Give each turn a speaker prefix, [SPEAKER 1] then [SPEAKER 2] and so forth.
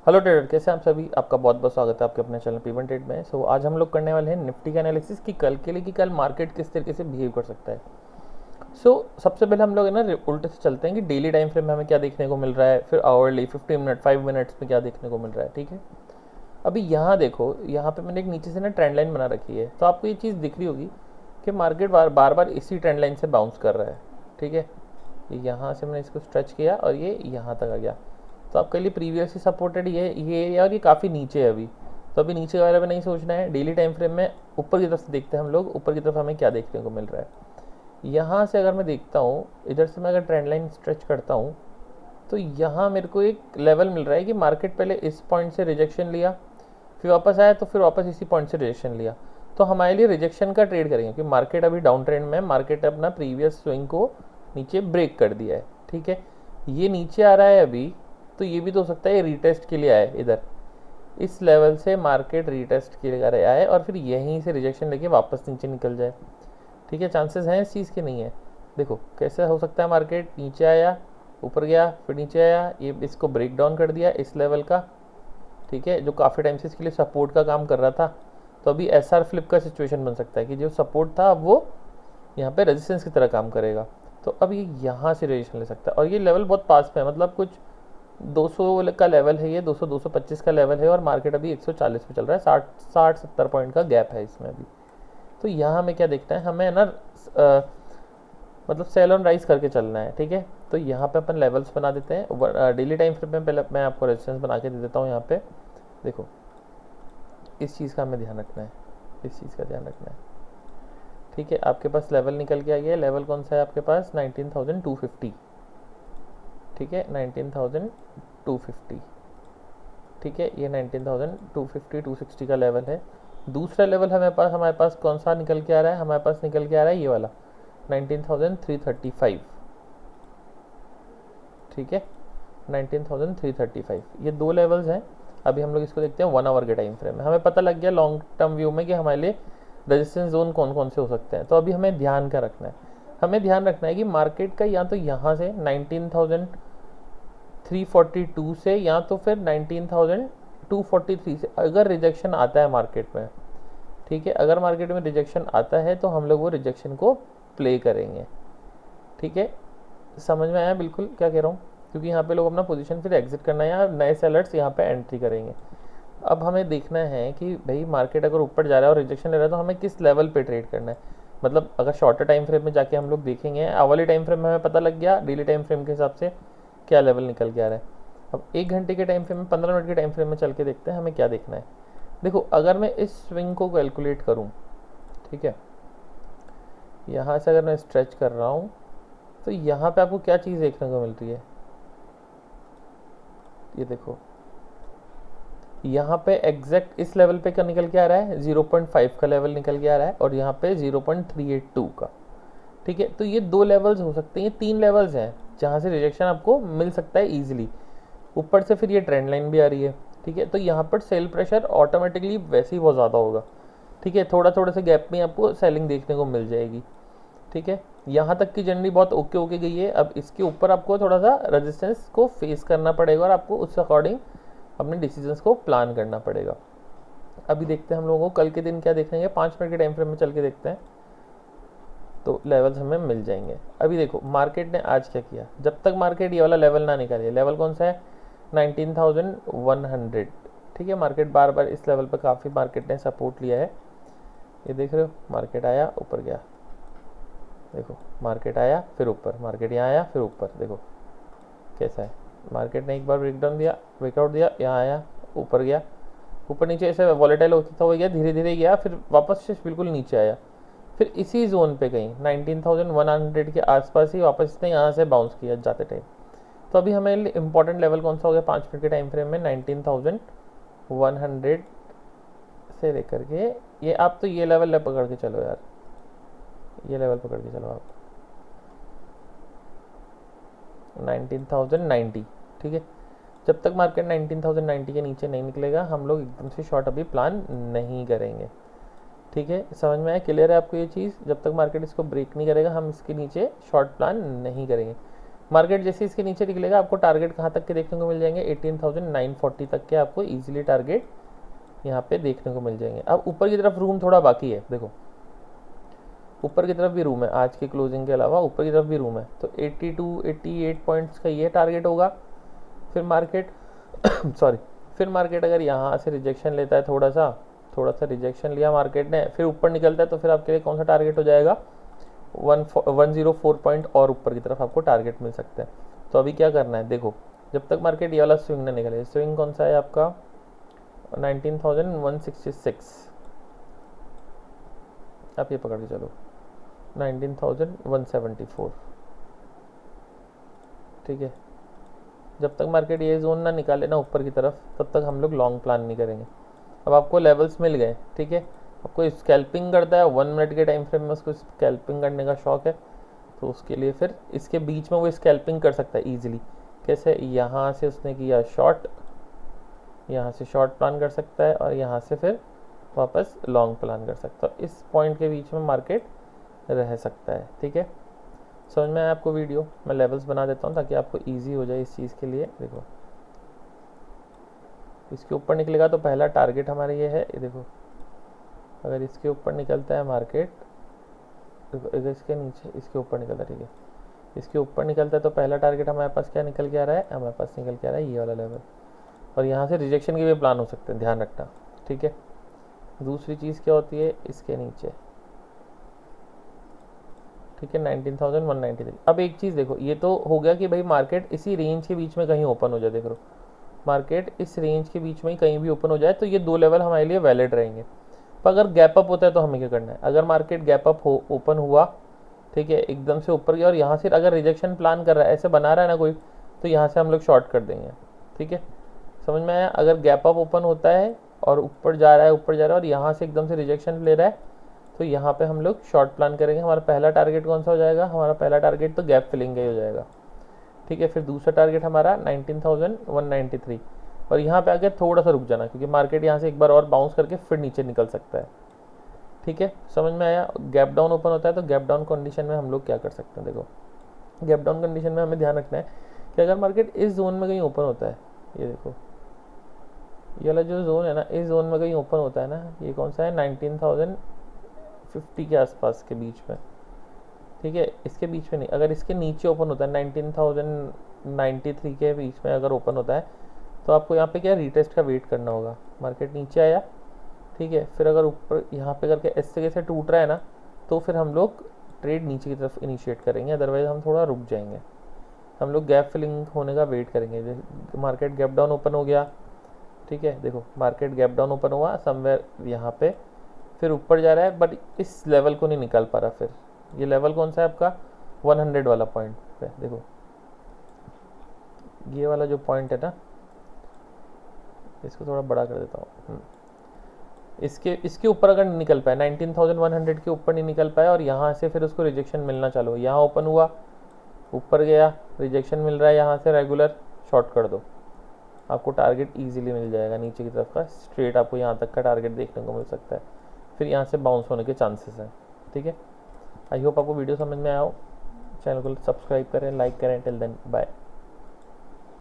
[SPEAKER 1] Hello trader, कैसे हैं आप सभी। आपका बहुत बहुत स्वागत है आपके अपने चैनल पिवन ट्रेड में। आज हम लोग करने वाले हैं निफ्टी का एनालिसिस कि कल के लिए कि कल मार्केट किस तरीके से बिहेव कर सकता है। सबसे पहले हम लोग है ना उल्टे से चलते हैं कि डेली टाइम फ्रेम में हमें क्या देखने को मिल रहा है, फिर आवरली 15 मिनट 5 मिनट्स में क्या देखने को मिल रहा है। ठीक है, अभी यहाँ देखो, यहाँ पे मैंने एक नीचे से ना ट्रेंड लाइन बना रखी है, तो आपको ये चीज़ दिख रही होगी कि मार्केट बार बार इसी ट्रेंड लाइन से बाउंस कर रहा है। ठीक है, यहाँ से मैंने इसको स्ट्रेच किया और ये यहाँ तक आ गया। तो आपके लिए प्रीवियसली सपोर्टेड ये और ये काफ़ी नीचे है अभी। तो अभी नीचे के बारे में नहीं सोचना है। डेली टाइम फ्रेम में ऊपर की तरफ से देखते हैं हम लोग, ऊपर की तरफ हमें क्या देखने को मिल रहा है। यहाँ से अगर मैं देखता हूँ, इधर से मैं अगर ट्रेंड लाइन स्ट्रेच करता हूँ, तो यहाँ मेरे को एक लेवल मिल रहा है कि मार्केट पहले इस पॉइंट से रिजेक्शन लिया, फिर वापस आया, तो फिर वापस इसी पॉइंट से रिजेक्शन लिया। तो हमारे लिए रिजेक्शन का ट्रेड करेंगे क्योंकि मार्केट अभी डाउन ट्रेंड में है। मार्केट अपना प्रीवियस स्विंग को नीचे ब्रेक कर दिया है। ठीक है, ये नीचे आ रहा है अभी, तो ये भी तो हो सकता है ये रीटेस्ट के लिए आए, इधर इस लेवल से मार्केट रीटेस्ट के लिए आए और फिर यहीं से रिजेक्शन लेके वापस नीचे निकल जाए। ठीक है, चांसेस हैं इस चीज़ के, नहीं है। देखो कैसे हो सकता है, मार्केट नीचे आया, ऊपर गया, फिर नीचे आया, ये इसको ब्रेक डाउन कर दिया इस लेवल का। ठीक है, जो काफ़ी टाइम से इसके लिए सपोर्ट का काम कर रहा था। तो अभी SR फ्लिप का सिचुएशन बन सकता है कि जो सपोर्ट था अब वो यहाँ पे रेजिस्टेंस की तरह काम करेगा। तो अब ये यहाँ से रेजिस्टेंस ले सकता है और ये लेवल बहुत पास में है, मतलब कुछ 200 का लेवल है, ये 200 225 का लेवल है और मार्केट अभी 140 पे चल रहा है। 60-70 पॉइंट का गैप है इसमें अभी। तो यहाँ हमें क्या देखना है, हमें ना मतलब सेल ऑन राइज करके चलना है। ठीक है, तो यहाँ पे अपन लेवल्स बना देते हैं। डेली टाइम फ्रेम में पहले मैं आपको रेजिस्टेंस बना के दे देता हूँ। यहाँ पे देखो, इस चीज़ का हमें ध्यान रखना है, इस चीज़ का ध्यान रखना है। ठीक है, आपके पास लेवल निकल के आ गया। लेवल कौन सा है आपके पास, 19,250। ठीक है, 19,250। ठीक है, ये 19,250 260 का लेवल है। दूसरा लेवल हमारे पास कौन सा निकल के आ रहा है, हमारे पास निकल के आ रहा है ये वाला 19,335। ठीक है, 19,335, ये दो लेवल्स हैं। अभी हम लोग इसको देखते हैं 1 आवर के टाइम फ्रेम में। हमें पता लग गया लॉन्ग टर्म व्यू में कि हमारे लिए रेजिस्टेंस जोन कौन कौन से हो सकते हैं। तो अभी हमें ध्यान क्या रखना है, हमें ध्यान रखना है कि मार्केट का या तो यहाँ से 19,342 से या तो फिर 19,243 से अगर रिजेक्शन आता है मार्केट में। ठीक है, अगर मार्केट में रिजेक्शन आता है तो हम लोग वो रिजेक्शन को प्ले करेंगे। ठीक है, समझ में आया बिल्कुल क्या कह रहा हूँ, क्योंकि यहाँ पे लोग अपना पोजीशन फिर एग्जिट करना है या नए सेलर्स यहाँ पे एंट्री करेंगे। अब हमें देखना है कि भाई मार्केट अगर ऊपर जा रहा है और रिजेक्शन ले रहा है तो हमें किस लेवल पे ट्रेड करना है। मतलब अगर शॉर्टर टाइम फ्रेम में जाके हम लोग देखेंगे, अवली टाइम फ्रेम में हमें पता लग गया डेली टाइम फ्रेम के हिसाब से क्या लेवल निकल के आ रहा है। अब 1 घंटे के टाइम फ्रेम में, 15 मिनट के टाइम फ्रेम में चल के देखते हैं हमें क्या देखना है। देखो, अगर मैं इस स्विंग को कैलकुलेट करूँ, ठीक है, यहाँ से अगर मैं स्ट्रेच कर रहा हूँ तो यहाँ पे आपको क्या चीज़ देखने को मिल रही है, ये देखो, यहाँ पे एग्जैक्ट इस लेवल पे क्या निकल के आ रहा है, 0.5 का लेवल निकल के आ रहा है और यहाँ पे 0.382 का। ठीक है, तो ये दो लेवल्स हो सकते हैं, ये 3 लेवल्स हैं जहाँ से रिजेक्शन आपको मिल सकता है ईजिली। ऊपर से फिर ये ट्रेंड लाइन भी आ रही है। ठीक है, तो यहाँ पर सेल प्रेशर ऑटोमेटिकली वैसे ही बहुत ज़्यादा होगा। ठीक है, थोड़ा थोड़ा से गैप में आपको सेलिंग देखने को मिल जाएगी। ठीक है, यहाँ तक की जर्नी बहुत ओके ओके गई है। अब इसके ऊपर आपको थोड़ा सा रेजिस्टेंस को फेस करना पड़ेगा और आपको उस अकॉर्डिंग अपने डिसीजंस को प्लान करना पड़ेगा। अभी देखते हैं हम लोगों को कल के दिन क्या देखेंगे, 5 मिनट के टाइम फ्रेम में चल के देखते हैं तो लेवल्स हमें मिल जाएंगे। अभी देखो मार्केट ने आज क्या किया, जब तक मार्केट ये वाला लेवल ना निकाले, लेवल कौन सा है 19,100। ठीक है, मार्केट बार बार इस लेवल पर काफ़ी मार्केट ने सपोर्ट लिया है। ये देख रहे हो, मार्केट आया ऊपर गया, देखो मार्केट आया फिर ऊपर, मार्केट यहाँ आया फिर ऊपर, देखो कैसा है। मार्केट ने एक बार ब्रेकडाउन दिया, ब्रेकआउट दिया, यहाँ आया ऊपर गया, ऊपर नीचे ऐसे वॉलेटाइल होता हुआ गया, धीरे धीरे गया, फिर वापस से बिल्कुल नीचे आया, फिर इसी जोन पे कहीं 19,100 के आसपास ही वापस इसने यहाँ से बाउंस किया जाते टाइम। तो अभी हमें इंपॉर्टेंट लेवल कौन सा हो गया 5 मिनट के टाइम फ्रेम में, 19,100 से लेकर के ये आप तो ये लेवल पकड़ के चलो यार, ये लेवल पकड़ के चलो आप 19,090। ठीक है, जब तक मार्केट 19,090 के नीचे नहीं निकलेगा हम लोग एकदम से शॉर्ट अभी प्लान नहीं करेंगे। ठीक है, समझ में आया, क्लियर है आपको ये चीज़। जब तक मार्केट इसको ब्रेक नहीं करेगा हम इसके नीचे शॉर्ट प्लान नहीं करेंगे। मार्केट जैसे इसके नीचे निकलेगा आपको टारगेट कहाँ तक के देखने को मिल जाएंगे, 18,940 तक के आपको इजीली टारगेट यहाँ पे देखने को मिल जाएंगे। अब ऊपर की तरफ रूम थोड़ा बाकी है, देखो ऊपर की तरफ भी रूम है, आज के क्लोजिंग के अलावा ऊपर की तरफ भी रूम है। तो 82 88 पॉइंट्स का ये टारगेट होगा। फिर मार्केट सॉरी फिर मार्केट अगर यहाँ से रिजेक्शन लेता है, थोड़ा सा रिजेक्शन लिया मार्केट ने, फिर ऊपर निकलता है, तो फिर आपके लिए कौन सा टारगेट हो जाएगा, 104 पॉइंट और ऊपर की तरफ आपको टारगेट मिल सकते हैं। तो अभी क्या करना है, देखो जब तक मार्केट ये वाला स्विंग ना निकले, स्विंग कौन सा है आपका 19,166, आप ये पकड़ के चलो 19,174, ठीक है। जब तक मार्केट ये जोन ना निकाले ना ऊपर की तरफ, तब तक हम लोग लॉन्ग प्लान नहीं करेंगे। अब आपको लेवल्स मिल गए, ठीक है। आपको स्कैल्पिंग करता है 1 मिनट के टाइम फ्रेम में, उसको स्कैल्पिंग करने का शौक है, तो उसके लिए फिर इसके बीच में वो स्कैल्पिंग कर सकता है ईजिली। कैसे, यहाँ से उसने किया शॉर्ट, यहाँ से शॉर्ट प्लान कर सकता है और यहाँ से फिर वापस लॉन्ग प्लान कर सकता है। इस पॉइंट के बीच में मार्केट रह सकता है, ठीक है। समझ में आया आपको वीडियो? मैं लेवल्स बना देता हूँ ताकि आपको इजी हो जाए इस चीज़ के लिए। देखो इसके ऊपर निकलेगा तो पहला टारगेट हमारा ये है, ये देखो अगर इसके ऊपर निकलता है मार्केट, देखो इसके नीचे इसके ऊपर निकलता है, ठीक है, इसके ऊपर निकलता है तो पहला टारगेट हमारे पास क्या निकल के आ रहा है, हमारे पास निकल के आ रहा है ये वाला लेवल। और यहाँ से रिजेक्शन के भी प्लान हो सकते हैं, ध्यान रखना, ठीक है। दूसरी चीज़ क्या होती है, इसके नीचे, ठीक है, 19,193। अब एक चीज़ देखो, ये तो हो गया कि भाई मार्केट इसी रेंज के बीच में कहीं ओपन हो जाए, देख लो मार्केट इस रेंज के बीच में ही कहीं भी ओपन हो जाए तो ये 2 लेवल हमारे लिए वैलिड रहेंगे। पर अगर गैप अप होता है तो हमें क्या करना है, अगर मार्केट गैप अप हो ओपन हुआ, ठीक है, एकदम से ऊपर गया और यहाँ से अगर रिजेक्शन प्लान कर रहा है, ऐसे बना रहा है ना कोई, तो यहाँ से हम लोग शॉर्ट कर देंगे, ठीक है। समझ में आया? अगर गैप अप ओपन होता है और ऊपर जा रहा है और यहाँ से एकदम से रिजेक्शन ले रहा है, तो यहाँ पे हम लोग शॉर्ट प्लान करेंगे। हमारा पहला टारगेट कौन सा हो जाएगा, हमारा पहला टारगेट तो गैप फिलिंग का ही हो जाएगा, ठीक है। फिर दूसरा टारगेट हमारा 19,193, और यहाँ पे आके थोड़ा सा रुक जाना, क्योंकि मार्केट यहाँ से एक बार और बाउंस करके फिर नीचे निकल सकता है, ठीक है। समझ में आया? गैप डाउन ओपन होता है तो गैप डाउन कंडीशन में हम लोग क्या कर सकते हैं, देखो गैप डाउन कंडीशन में हमें ध्यान रखना है कि अगर मार्केट इस जोन में कहीं ओपन होता है, ये देखो ये वाला जो जोन है ना, इस जोन में कहीं ओपन होता है ना, ये कौन सा है 19,050 के आसपास के बीच में, ठीक है, इसके बीच में नहीं, अगर इसके नीचे ओपन होता है 19,093 के बीच में अगर ओपन होता है, तो आपको यहाँ पे क्या रीटेस्ट का वेट करना होगा। मार्केट नीचे आया, ठीक है, फिर अगर ऊपर यहाँ पे करके इस तरीके से टूट रहा है ना, तो फिर हम लोग ट्रेड नीचे की तरफ इनिशिएट करेंगे, अदरवाइज हम थोड़ा रुक जाएंगे। हम लोग गैप फिलिंग होने का वेट करेंगे। जैसे मार्केट गैप डाउन ओपन हो गया, ठीक है, देखो मार्केट गैप डाउन ओपन हुआ समवेयर यहाँ पे, फिर ऊपर जा रहा है बट इस लेवल को नहीं निकाल पा रहा। फिर ये लेवल कौन सा है आपका 100 वाला पॉइंट पे, देखो ये वाला जो पॉइंट है ना, इसको थोड़ा बड़ा कर देता हूँ, इसके ऊपर अगर निकल पाए 19,100 के ऊपर नहीं निकल पाया और यहाँ से फिर उसको रिजेक्शन मिलना चालू हो, यहाँ ओपन हुआ, ऊपर गया, रिजेक्शन मिल रहा है, यहाँ से रेगुलर शॉर्ट कर दो, आपको टारगेट इजीली मिल जाएगा नीचे की तरफ का, स्ट्रेट आपको यहाँ तक का टारगेट देखने को मिल सकता है। फिर यहाँ से बाउंस होने के चांसेस हैं, ठीक है। आई होप आपको वीडियो समझ में आया हो। चैनल को सब्सक्राइब करें, लाइक करें। Till then bye.